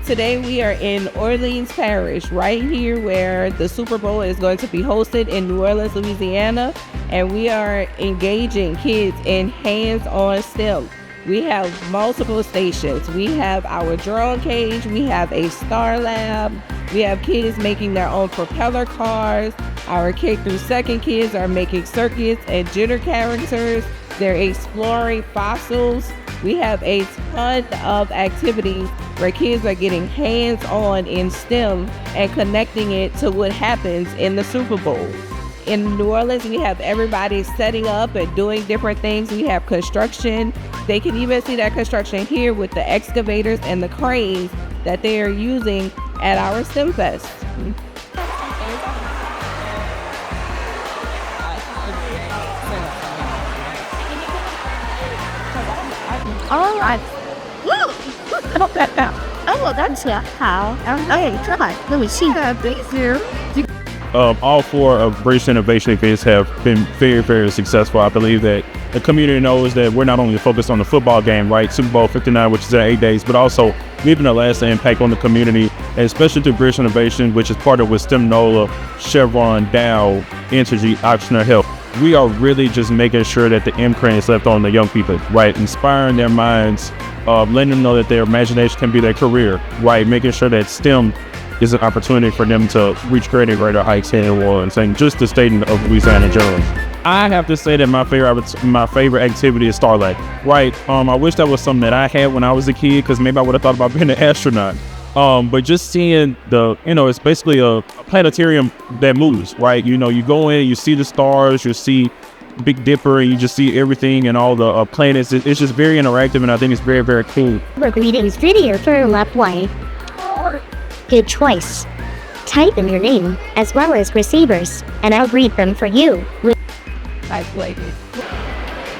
Today we are in Orleans Parish, right here where the Super Bowl is going to be hosted in New Orleans, Louisiana, and we are engaging kids in hands-on STEM. We have multiple stations. We have our drone cage, we have a star lab, we have kids making their own propeller cars. Our K through second kids are making circuits and jitter characters. They're exploring fossils. We have a ton of activities where kids are getting hands-on in STEM and connecting it to what happens in the Super Bowl. In New Orleans, we have everybody setting up and doing different things. We have construction. They can even see that construction here with the excavators and the cranes that they are using at our STEM Fest. All right. Không đạt nào. Oh, that's how. Hey, try. Let me see that big here. All four of British innovation events have been very, very successful. I believe that the community knows that we're not only focused on the football game, right, Super Bowl 59, which is in 8 days, but also leaving a lasting impact on the community, and especially through British innovation, which is partnered with STEM NOLA, Chevron, Dow, Entergy, Ochsner Health. We are really just making sure that the imprint is left on the young people, right, inspiring their minds, letting them know that their imagination can be their career, right, making sure that STEM is an opportunity for them to reach greater and greater heights here in New Orleans, and just the state of Louisiana in general. I have to say that my favorite activity is Starlight, right? I wish that was something that I had when I was a kid, because maybe I would have thought about being an astronaut. But just seeing it's basically a planetarium that moves, right? You go in, you see the stars, you see Big Dipper, and you just see everything and all the planets. It's just very interactive, and I think it's very, very cool. Greetings video for left way. Good choice. Type in your name as well as receivers, and I'll read them for you.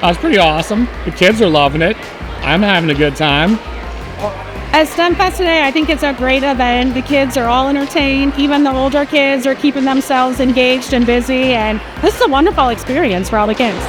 It's pretty awesome. The kids are loving it. I'm having a good time. At STEM Fest today, I think it's a great event. The kids are all entertained. Even the older kids are keeping themselves engaged and busy, and this is a wonderful experience for all the kids.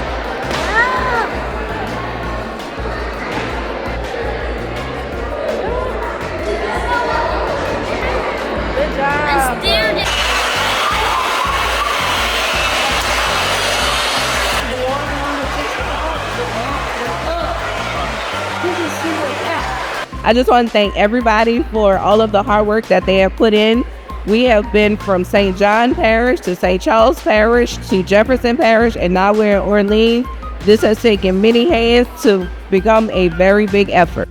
I just want to thank everybody for all of the hard work that they have put in. We have been from St. John Parish to St. Charles Parish to Jefferson Parish, and now we're in Orleans. This has taken many hands to become a very big effort.